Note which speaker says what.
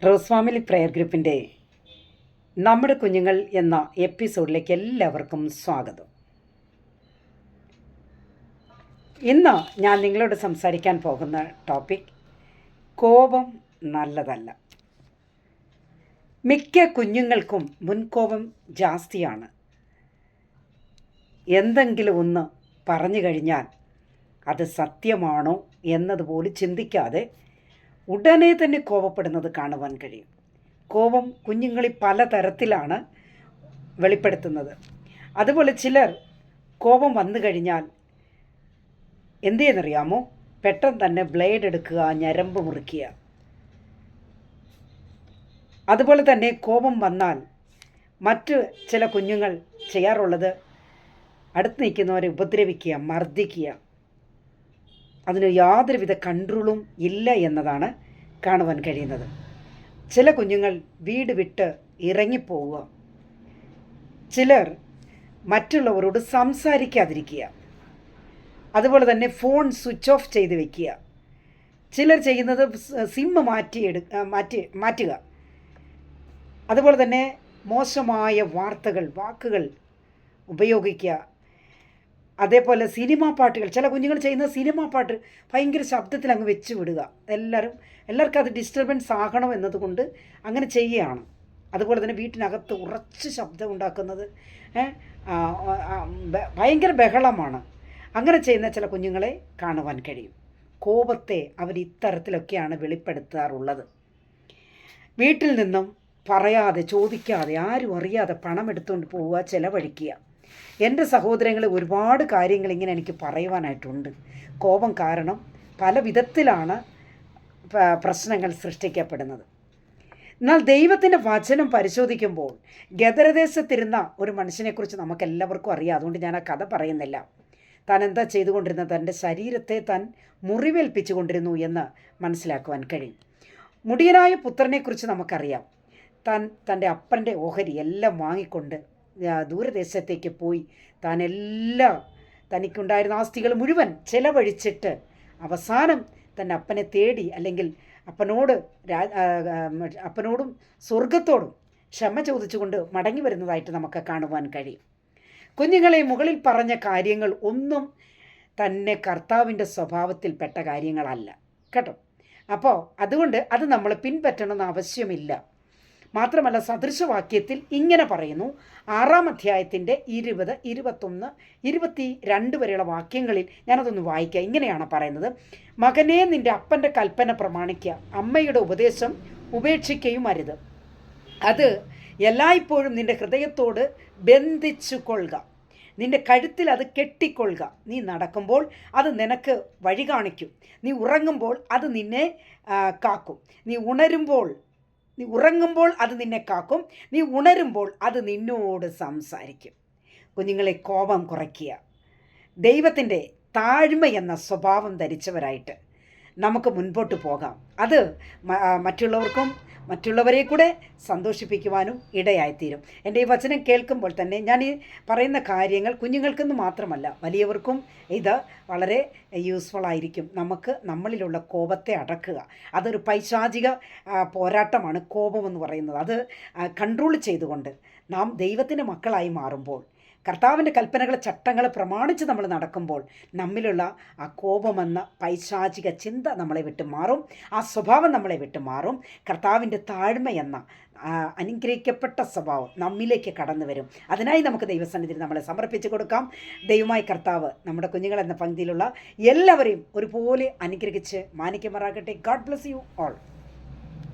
Speaker 1: Rose family prayer ഗ്രൂപ്പിൻ്റെ നമ്മുടെ കുഞ്ഞുങ്ങൾ എന്ന എപ്പിസോഡിലേക്ക് എല്ലാവർക്കും സ്വാഗതം. ഇന്ന് ഞാൻ നിങ്ങളോട് സംസാരിക്കാൻ പോകുന്ന ടോപ്പിക് കോപം നല്ലതല്ല. മിക്ക കുഞ്ഞുങ്ങൾക്കും മുൻകോപം ജാസ്തിയാണ്. എന്തെങ്കിലും ഒന്ന് പറഞ്ഞു കഴിഞ്ഞാൽ അത് സത്യമാണോ എന്നതുപോലും ചിന്തിക്കാതെ ഉടനെ തന്നെ കോപപ്പെടുന്നത് കാണുവാൻ കഴിയും. കോപം കുഞ്ഞുങ്ങളിൽ പലതരത്തിലാണ് വെളിപ്പെടുത്തുന്നത്. അതുപോലെ ചിലർ കോപം വന്നു കഴിഞ്ഞാൽ എന്ത് ചെയ്യുന്നറിയാമോ, പെട്ടെന്ന് തന്നെ ബ്ലേഡ് എടുക്കുക, ഞരമ്പ് മുറിക്കുക. അതുപോലെ തന്നെ കോപം വന്നാൽ മറ്റ് ചില കുഞ്ഞുങ്ങൾ ചെയ്യാറുള്ളത് അടുത്ത് നിൽക്കുന്നവരെ ഉപദ്രവിക്കുക, മർദ്ദിക്കുക. അതിന് യാതൊരുവിധ കൺട്രോളും ഇല്ല എന്നതാണ് കാണുവാൻ കഴിയുന്നത്. ചില കുഞ്ഞുങ്ങൾ വീട് വിട്ട് ഇറങ്ങിപ്പോവുക, ചിലർ മറ്റുള്ളവരോട് സംസാരിക്കാതിരിക്കുക, അതുപോലെ തന്നെ ഫോൺ സ്വിച്ച് ഓഫ് ചെയ്ത് വയ്ക്കുക. ചിലർ ചെയ്യുന്നത് സിം മാറ്റുക. അതുപോലെ തന്നെ മോശമായ വാക്കുകൾ ഉപയോഗിക്കുക. അതേപോലെ സിനിമാ പാട്ടുകൾ, ചില കുഞ്ഞുങ്ങൾ ചെയ്യുന്ന സിനിമാ പാട്ട് ഭയങ്കര ശബ്ദത്തിൽ അങ്ങ് വെച്ച് വിടുക. എല്ലാവർക്കും അത് ഡിസ്റ്റർബൻസ് ആകണം എന്നതുകൊണ്ട് അങ്ങനെ ചെയ്യുകയാണ്. അതുപോലെ തന്നെ വീട്ടിനകത്ത് ഉറച്ച് ശബ്ദം ഉണ്ടാക്കുന്നത് ഭയങ്കര ബഹളമാണ്. അങ്ങനെ ചെയ്യുന്ന ചില കുഞ്ഞുങ്ങളെ കാണുവാൻ കഴിയും. കോപത്തെ അവർ ഇത്തരത്തിലൊക്കെയാണ് വെളിപ്പെടുത്താറുള്ളത്. വീട്ടിൽ നിന്നും പറയാതെ, ചോദിക്കാതെ, ആരും അറിയാതെ പണം എടുത്തുകൊണ്ട് പോവുക, ചിലവഴിക്കുക. എൻ്റെ സഹോദരങ്ങളെ, ഒരുപാട് കാര്യങ്ങൾ ഇങ്ങനെ എനിക്ക് പറയുവാനായിട്ടുണ്ട്. കോപം കാരണം പല വിധത്തിലാണ് പ്രശ്നങ്ങൾ സൃഷ്ടിക്കപ്പെടുന്നത്. എന്നാൽ ദൈവത്തിൻ്റെ വചനം പരിശോധിക്കുമ്പോൾ ഗദരദേശത്തിരുന്ന ഒരു മനുഷ്യനെക്കുറിച്ച് നമുക്കെല്ലാവർക്കും അറിയാം. അതുകൊണ്ട് ഞാൻ ആ കഥ പറയുന്നില്ല. താൻ എന്താ ചെയ്തുകൊണ്ടിരുന്നത്? തൻ്റെ ശരീരത്തെ താൻ മുറിവേൽപ്പിച്ചു കൊണ്ടിരുന്നു എന്ന് മനസ്സിലാക്കുവാൻ കഴിയും. മുടിയനായ പുത്രനെക്കുറിച്ച് നമുക്കറിയാം. താൻ തൻ്റെ അപ്പൻ്റെ ഓഹരി എല്ലാം വാങ്ങിക്കൊണ്ട് ദൂരദേശത്തേക്ക് പോയി തനിക്കുണ്ടായിരുന്ന ആസ്തികൾ മുഴുവൻ ചെലവഴിച്ചിട്ട് അവസാനം തൻ്റെ അപ്പനെ തേടി, അല്ലെങ്കിൽ അപ്പനോടും സ്വർഗത്തോടും ക്ഷമ ചോദിച്ചുകൊണ്ട് മടങ്ങി വരുന്നതായിട്ട് നമുക്ക് കാണുവാൻ കഴിയും. കുഞ്ഞുങ്ങളെ, മുകളിൽ പറഞ്ഞ കാര്യങ്ങൾ ഒന്നും തന്നെ കർത്താവിൻ്റെ സ്വഭാവത്തിൽപ്പെട്ട കാര്യങ്ങളല്ല കേട്ടോ. അപ്പോൾ അതുകൊണ്ട് അത് നമ്മൾ പിൻപറ്റണമെന്ന് ആവശ്യമില്ല. മാത്രമല്ല, സദൃശവാക്യത്തിൽ ഇങ്ങനെ പറയുന്നു. 6-ാം അധ്യായത്തിൻ്റെ 20, 21, 22 വരെയുള്ള വാക്യങ്ങളിൽ ഞാനതൊന്ന് വായിക്കാം. ഇങ്ങനെയാണ് പറയുന്നത്: മകനെ, നിൻ്റെ അപ്പൻ്റെ കൽപ്പന പ്രമാണിക്കുക, അമ്മയുടെ ഉപദേശം ഉപേക്ഷിക്കുകയും അരുത്. അത് എല്ലായ്പ്പോഴും നിൻ്റെ ഹൃദയത്തോട് ബന്ധിച്ചു കൊള്ളുക, നിൻ്റെ കഴുത്തിൽ അത് കെട്ടിക്കൊള്ളുക. നീ നടക്കുമ്പോൾ അത് നിനക്ക് വഴി കാണിക്കും, നീ ഉറങ്ങുമ്പോൾ അത് നിന്നെ കാക്കും. നീ ഉറങ്ങുമ്പോൾ അത് നിന്നെ കാക്കും, നീ ഉണരുമ്പോൾ അത് നിന്നോട് സംസാരിക്കും. കുഞ്ഞുങ്ങളെ, കോപം കുറയ്ക്കുക. ദൈവത്തിൻ്റെ താഴ്മ എന്ന സ്വഭാവം ധരിച്ചവരായിട്ട് നമുക്ക് മുൻപോട്ട് പോകാം. അത് മറ്റുള്ളവരെ കൂടെ സന്തോഷിപ്പിക്കുവാനും ഇടയായിത്തീരും. എൻ്റെ ഈ വചനം കേൾക്കുമ്പോൾ തന്നെ ഞാൻ ഈ പറയുന്ന കാര്യങ്ങൾ കുഞ്ഞുങ്ങൾക്കെന്ന് മാത്രമല്ല, വലിയവർക്കും ഇത് വളരെ യൂസ്ഫുള്ളായിരിക്കും. നമ്മളിലുള്ള കോപത്തെ അടക്കുക. അതൊരു പൈശാചിക പോരാട്ടമാണ് കോപമെന്ന് പറയുന്നത്. അത് കൺട്രോൾ ചെയ്തുകൊണ്ട് നാം ദൈവത്തിൻ്റെ മക്കളായി മാറുമ്പോൾ, കർത്താവിൻ്റെ കൽപ്പനകളെ, ചട്ടങ്ങളെ പ്രമാണിച്ച് നമ്മൾ നടക്കുമ്പോൾ നമ്മിലുള്ള ആ കോപമെന്ന പൈശാചിക ചിന്ത നമ്മളെ വിട്ടുമാറും, ആ സ്വഭാവം നമ്മളെ വിട്ടുമാറും. കർത്താവിൻ്റെ താഴ്മ എന്ന അനുഗ്രഹിക്കപ്പെട്ട സ്വഭാവം നമ്മിലേക്ക് കടന്നു വരും. അതിനായി നമുക്ക് ദൈവസന്നിധിയിൽ നമ്മളെ സമർപ്പിച്ച് കൊടുക്കാം. ദൈവമായ കർത്താവ് നമ്മുടെ കുഞ്ഞുങ്ങളെന്ന പങ്ക്തിയിലുള്ള എല്ലാവരെയും ഒരുപോലെ അനുഗ്രഹിച്ച് മാനിക്കുമാറാകട്ടെ. God bless you all.